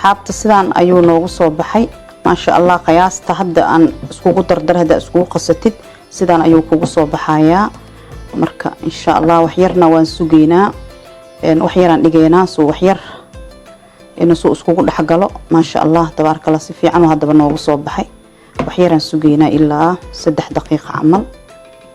asxaabta sidaan ayuu noogu soo baxay ma sha Allah qiyaasta hadda aan iskugu dardar hada iskugu qasatid sidaan ayuu kugu soo baxayaa marka insha Allah wax yarna waan sugeynaa wax yaraan dhigeynaa soo wax yar inuu soo iskugu dhaxgalo ma sha Allah tabarakallah si fiican hadaba noogu soo baxay wax yaraan sugeynaa ilaa 3 daqiiqo camal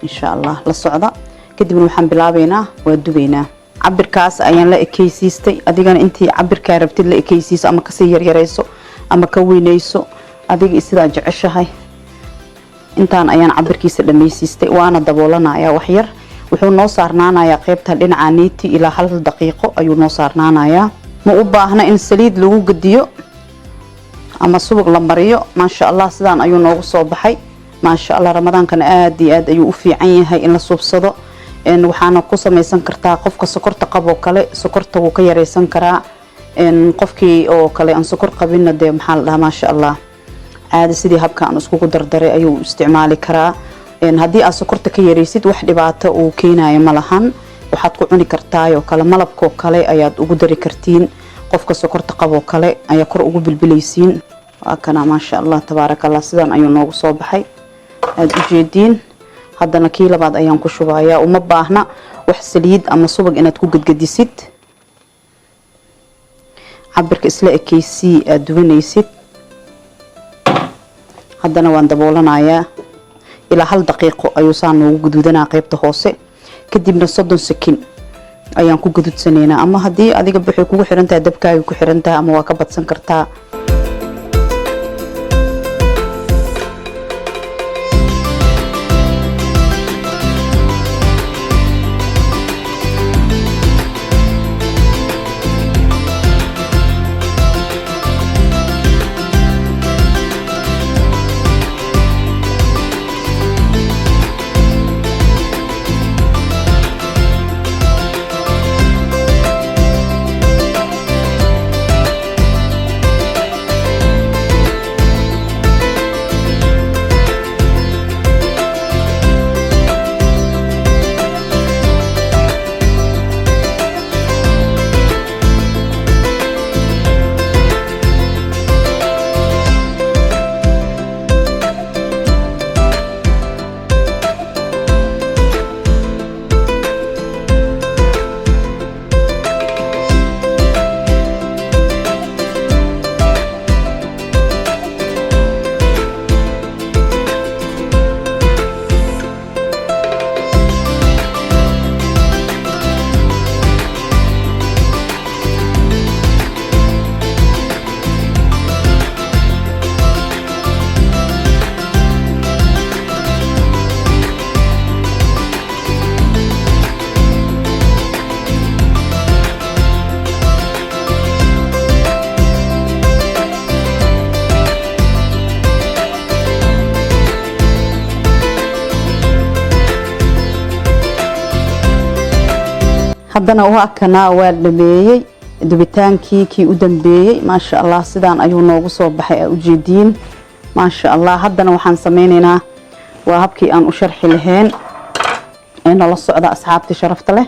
insha Allah la socda kadibna waxaan bilaabeynaa waa dubeynaa cabirkaas ayaan la ekeysiistay adigana intii cabirka rabtid la ekeysiiso ama ka sii yaryareyso ama ka weyneyso adiga sida jeceshahay intaan ayaan cabirkiisa dhameysiistay waana daboolanayaa wax yar wuxuu noo saarnaanayaa qaybta dhinaca neeti ilaa 1 daqiiqo ayuu noo saarnaanayaa ma u baahna in saliid lagu gadiyo ama subag la mariyo ma sha Allah sidaan ayuu noogu soo baxay ma sha Allah ramadaankan aad iyo aad ayuu u fiican yahay in la subsado waxaana ku sameeysan kartaa qofka sokorta qabo kale sokorta uu ka yareysan karaa qofkii oo kale aan sokor qabina de maxaa la dhahaa ma sha Allah aad sidii habka aan isku dardaray ayuu isticmaali karaa hadii aad sokorta ka yareysid wax dhibaato uu keenayo ma lahan waxaad ku cuni kartaa oo kale malabko kale ayaad ugu dari kartiin qofka sokorta qabo kale ayaa kor ugu bilbileysiin waa kana ma sha Allah tabarakallah sidaan ayuu noogu soo baxay aad u jeedin haddana kii labaad ayaan ku shubayaa uma baahna wax saliid ama subag inaad ku gadgadisid cabirka isla ekeysi aad dubanaysid haddana waan daboolanayaa ilaa 1 daqiiqo ayuu saan noogu guduudanaa qaybta hoose kadibna 30 sekin ayaan ku gududsaneynaa ama hadii adiga bixi kugu xirantahay dabkaaga ku xirantahay ama waa ka badsan kartaa haddana waa kana waa dhameeyay dubitaankii kii u dambeeyay ma sha Allah sidaan ayuu noogu soo baxay u jeedin ma sha Allah haddana waxaan sameyneynaa waa habkii aan u sharxi lahayn la socda asxaabtii sharafta leh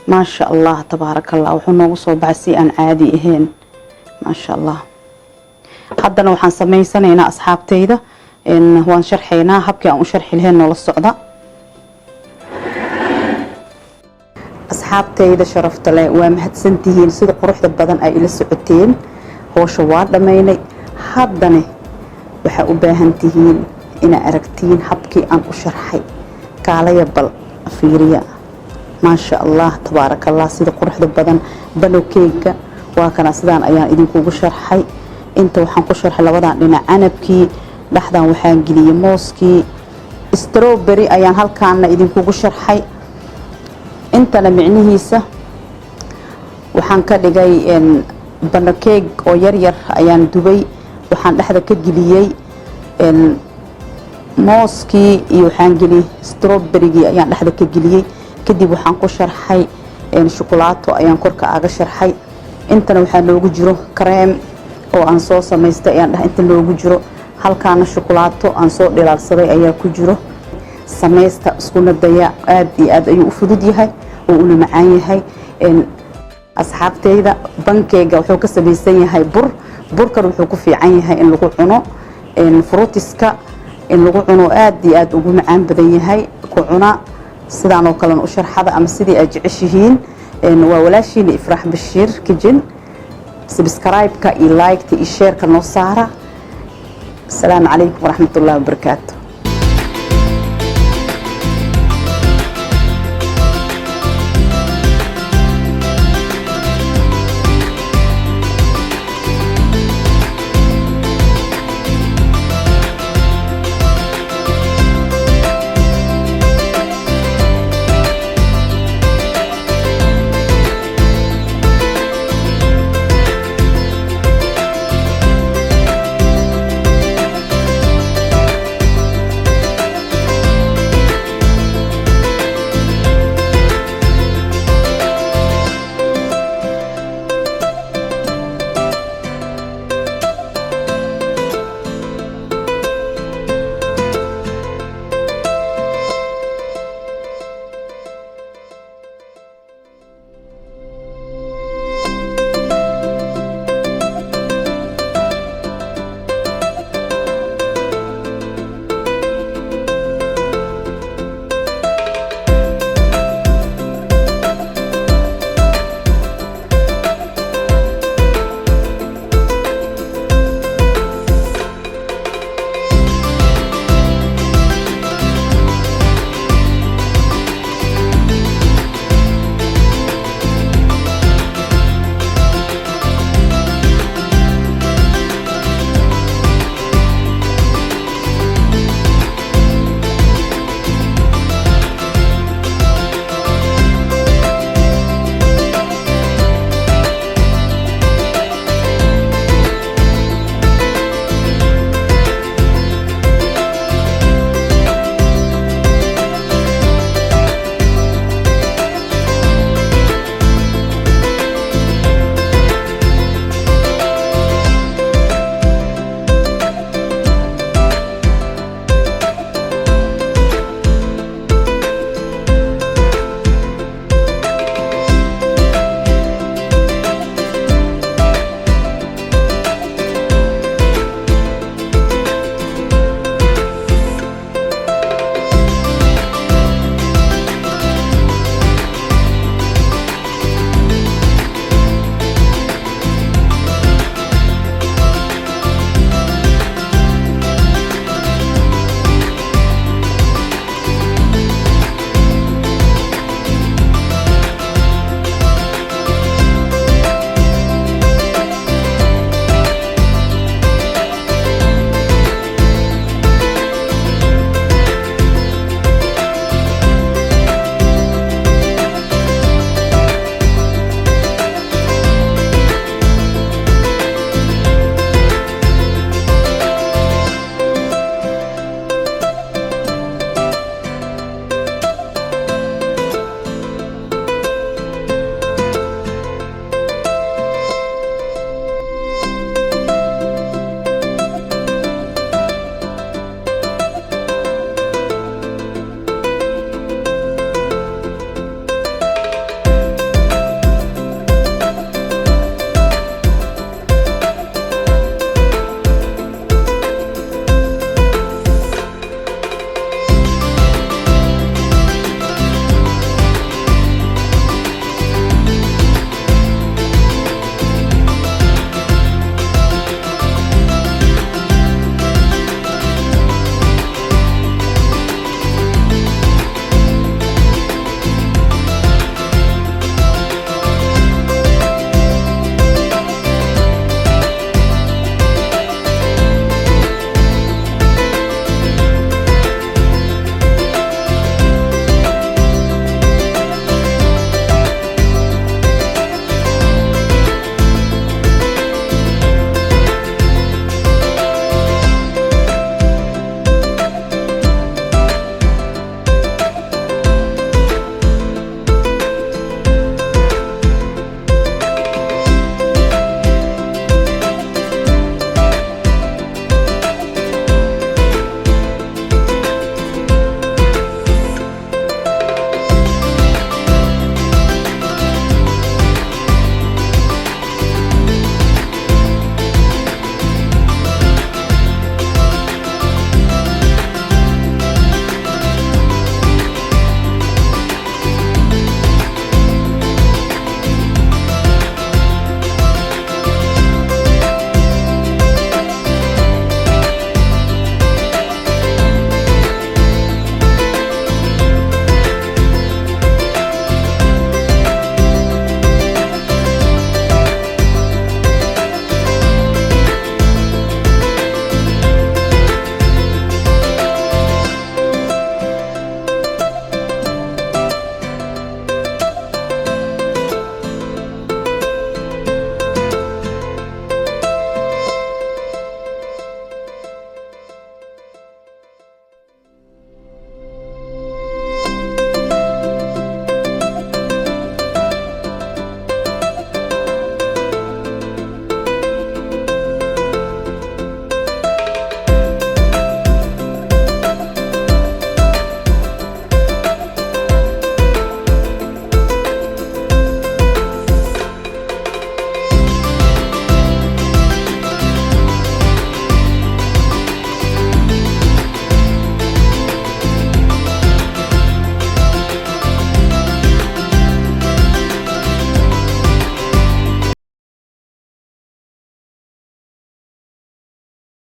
ما شاء الله تبارك الله وحنا وصل بعسي أن عادي إهين ما شاء الله حدنا وحن سمي سنة أصحاب تيدا إن هو شرحينا حبكي أو شرح لهن ولا الصعدة أصحاب تيدا شرفت لي ومهد سنتين صدق روح بدن أي للسعتين هو شوار لما يني حدنا وحأباهنتين إن أركتين حبكي أن أشرحي كالي يبل فيريا ما شاء الله تبارك الله صدق روح بدن بلو كيكا وكان سدان أيان إذن كوغو شرحي انت وحان كو شرح لبدان لنا عنبكي لحدان وحان جلي موسكي استروبري أيان هالكان إذن كوغو شرحي انت لمعنيهيسا وحان كدغاي ان بنكيك او يرير أيان دبي وحان لحدا كجليي ان موسكي وحان جلي استروبري أيان لحدا كجليي كدب وحان كو شرحي ان شوكولاتو أيان كوركا آغا شرحي intana waxa loogu jiro cream oo aan soo sameystay ayaan dhahay inta loogu jiro halkaana shukulaato aan soo dhilaalsaday ayaa ku jiro sameysta isku nadaya aad iyo aad ayuu u fudud yahay oo uu macaan yahay asxaabteyda bankeyga wuxuu ka samaysan yahay bur burkan wuxuu ku fiican yahay in lagu cuno fruitiska in lagu cuno aad iyo aad ugu macaan badan yahay ku cuna sidaan oo kale u sharxada ama sidii aad jeceshihiin waa walaashiina Ifraax Bashiir Kitchen subscribe-ka iyo like-ta iyo share-ka noo saara. السلام عليكم ورحمة الله وبركاته.